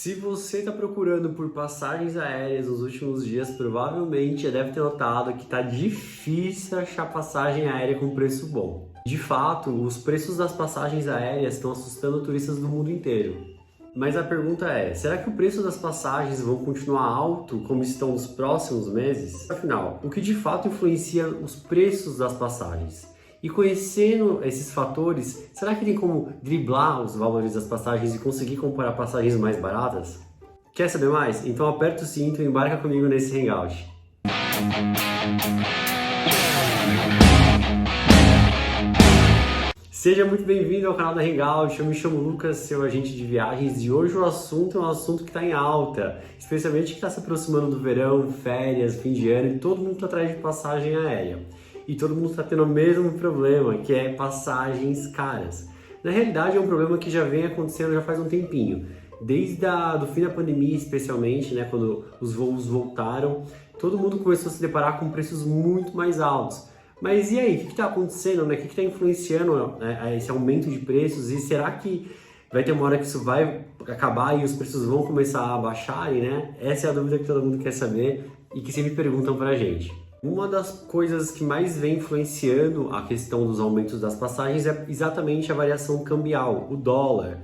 Se você está procurando por passagens aéreas nos últimos dias, provavelmente já deve ter notado que está difícil achar passagem aérea com preço bom. De fato, os preços das passagens aéreas estão assustando turistas do mundo inteiro. Mas a pergunta é, será que o preço das passagens vão continuar alto como estão nos próximos meses? Afinal, o que de fato influencia os preços das passagens? E conhecendo esses fatores, será que tem como driblar os valores das passagens e conseguir comprar passagens mais baratas? Quer saber mais? Então aperta o cinto e embarca comigo nesse hangout. Seja muito bem-vindo ao canal da Hangout, eu me chamo Lucas, seu agente de viagens, e hoje o assunto é um assunto que está em alta, especialmente que está se aproximando do verão, férias, fim de ano, e todo mundo está atrás de passagem aérea. E todo mundo está tendo o mesmo problema, que é passagens caras. Na realidade é um problema que já vem acontecendo já faz um tempinho. Desde do fim da pandemia, especialmente, né, quando os voos voltaram, todo mundo começou a se deparar com preços muito mais altos. Mas e aí, o que está acontecendo, né? O que está influenciando, né, esse aumento de preços? E será que vai ter uma hora que isso vai acabar e os preços vão começar a baixarem, né? Essa é a dúvida que todo mundo quer saber e que sempre perguntam pra gente. Uma das coisas que mais vem influenciando a questão dos aumentos das passagens é exatamente a variação cambial, o dólar.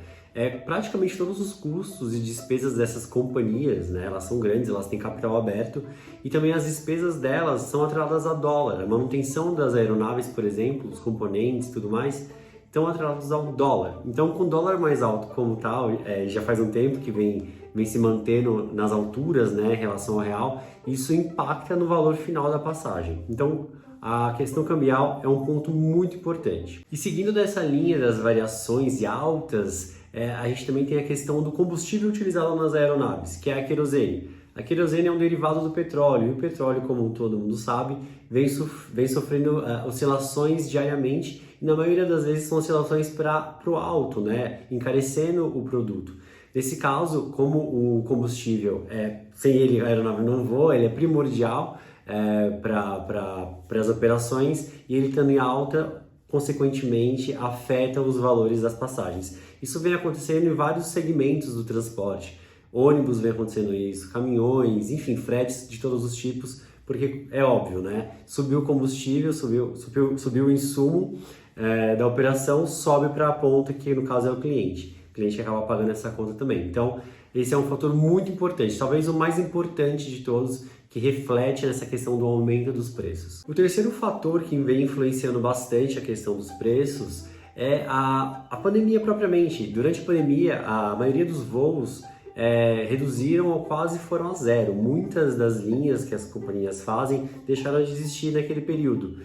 Praticamente todos os custos e despesas dessas companhias, né, elas são grandes, elas têm capital aberto e também as despesas delas são atreladas a dólar. A manutenção das aeronaves, por exemplo, os componentes e tudo mais, estão atrelados ao dólar. Então, com o dólar mais alto como tal, já faz um tempo que vem se mantendo nas alturas, né, em relação ao real, isso impacta no valor final da passagem. Então, a questão cambial é um ponto muito importante. E seguindo dessa linha das variações e altas, a gente também tem a questão do combustível utilizado nas aeronaves, que é a querosene. A querosene é um derivado do petróleo, e o petróleo, como todo mundo sabe, vem sofrendo oscilações diariamente, e na maioria das vezes são oscilações para o alto, né, encarecendo o produto. Nesse caso, como o combustível, sem ele a aeronave não voa, ele é primordial para as operações, e ele estando em alta, consequentemente, afeta os valores das passagens. Isso vem acontecendo em vários segmentos do transporte. Ônibus vem acontecendo isso, caminhões, enfim, fretes de todos os tipos, porque é óbvio, né? Subiu o combustível, subiu o insumo da operação, sobe para a ponta, que no caso é o cliente. O cliente acaba pagando essa conta também. Então, esse é um fator muito importante, talvez o mais importante de todos, que reflete nessa questão do aumento dos preços. O terceiro fator que vem influenciando bastante a questão dos preços é a pandemia propriamente. Durante a pandemia, a maioria dos voos reduziram ou quase foram a zero. Muitas das linhas que as companhias fazem deixaram de existir naquele período.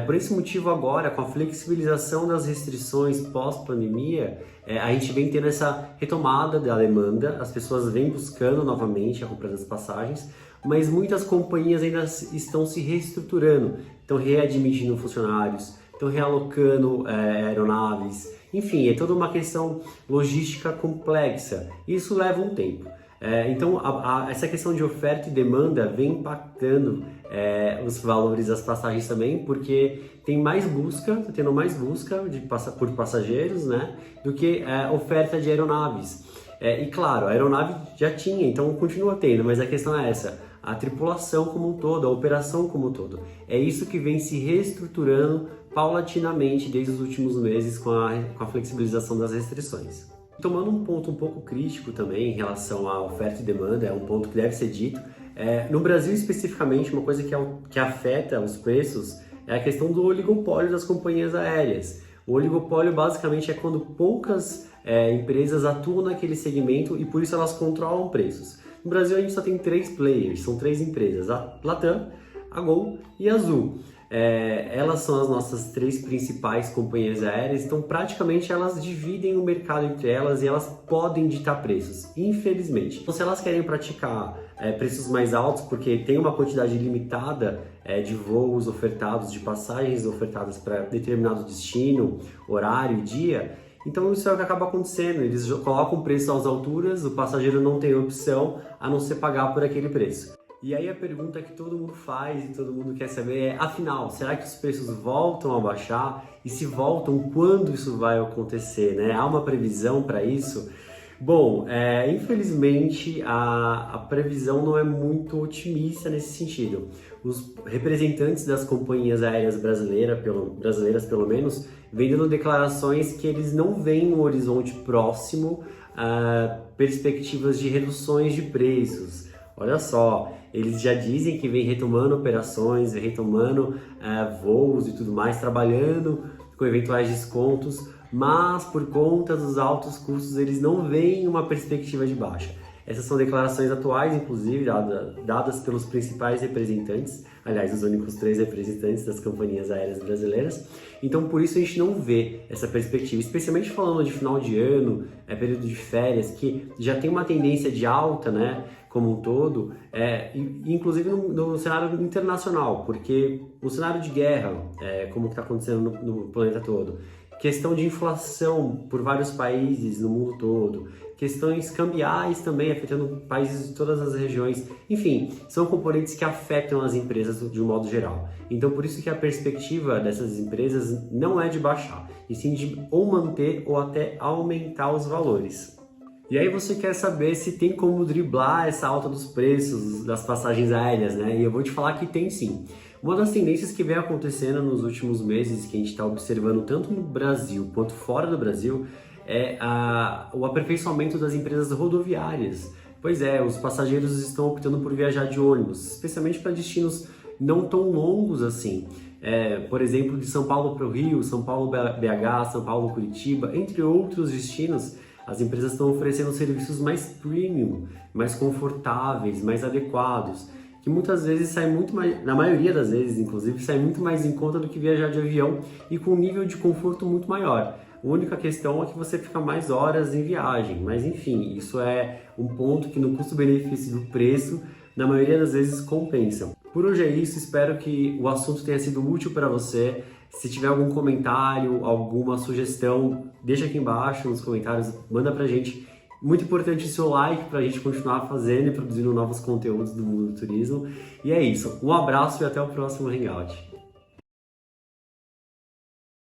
Por esse motivo agora, com a flexibilização das restrições pós-pandemia, a gente vem tendo essa retomada da demanda, as pessoas vêm buscando novamente a compra das passagens, mas muitas companhias ainda estão se reestruturando, estão readmitindo funcionários, estão realocando aeronaves, enfim, é toda uma questão logística complexa. Isso leva um tempo. Então, essa questão de oferta e demanda vem impactando os valores das passagens também, porque tem mais busca, está tendo mais busca por passageiros, né, do que oferta de aeronaves. E claro, a aeronave já tinha, então continua tendo, mas a questão é essa, a tripulação como um todo, a operação como um todo. É isso que vem se reestruturando paulatinamente desde os últimos meses com a flexibilização das restrições. Tomando um ponto um pouco crítico também em relação à oferta e demanda, é um ponto que deve ser dito. No Brasil especificamente, uma coisa que afeta os preços é a questão do oligopólio das companhias aéreas. O oligopólio basicamente é quando poucas empresas atuam naquele segmento e por isso elas controlam preços. No Brasil a gente só tem 3 players, são 3 empresas, a Latam, a Gol e a Azul. Elas são as nossas 3 principais companhias aéreas, então praticamente elas dividem o mercado entre elas e elas podem ditar preços, infelizmente. Então se elas querem praticar preços mais altos, porque tem uma quantidade limitada de voos ofertados, de passagens ofertadas para determinado destino, horário, dia, então isso é o que acaba acontecendo, eles colocam o preço às alturas, o passageiro não tem opção a não ser pagar por aquele preço. E aí a pergunta que todo mundo faz e todo mundo quer saber é, afinal, será que os preços voltam a baixar? E se voltam, quando isso vai acontecer, né? Há uma previsão para isso? Bom, infelizmente a previsão não é muito otimista nesse sentido. Os representantes das companhias aéreas brasileiras, pelo menos, vêm dando declarações que eles não veem no horizonte próximo perspectivas de reduções de preços. Olha só, eles já dizem que vem retomando operações, vem retomando voos e tudo mais, trabalhando com eventuais descontos, mas por conta dos altos custos eles não veem uma perspectiva de baixa. Essas são declarações atuais, inclusive, dadas pelos principais representantes, aliás, os únicos 3 representantes das companhias aéreas brasileiras. Então, por isso a gente não vê essa perspectiva, especialmente falando de final de ano, período de férias, que já tem uma tendência de alta, né, como um todo, inclusive no cenário internacional, porque o cenário de guerra, como está acontecendo no planeta todo, questão de inflação por vários países no mundo todo, questões cambiais também afetando países de todas as regiões, enfim, são componentes que afetam as empresas de um modo geral. Então, por isso que a perspectiva dessas empresas não é de baixar, e sim de ou manter ou até aumentar os valores. E aí você quer saber se tem como driblar essa alta dos preços das passagens aéreas, né? E eu vou te falar que tem sim. Uma das tendências que vem acontecendo nos últimos meses, que a gente está observando tanto no Brasil quanto fora do Brasil, é o aperfeiçoamento das empresas rodoviárias. Pois é, os passageiros estão optando por viajar de ônibus, especialmente para destinos não tão longos assim. Por exemplo, de São Paulo para o Rio, São Paulo BH, São Paulo Curitiba, entre outros destinos. As empresas estão oferecendo serviços mais premium, mais confortáveis, mais adequados, que muitas vezes saem muito mais, na maioria das vezes, inclusive, sai muito mais em conta do que viajar de avião e com um nível de conforto muito maior. A única questão é que você fica mais horas em viagem, mas enfim, isso é um ponto que no custo-benefício do preço, na maioria das vezes, compensa. Por hoje é isso, espero que o assunto tenha sido útil para você. Se tiver algum comentário, alguma sugestão, deixa aqui embaixo nos comentários, manda pra gente. Muito importante o seu like para a gente continuar fazendo e produzindo novos conteúdos do mundo do turismo. E é isso, um abraço e até o próximo Hangout.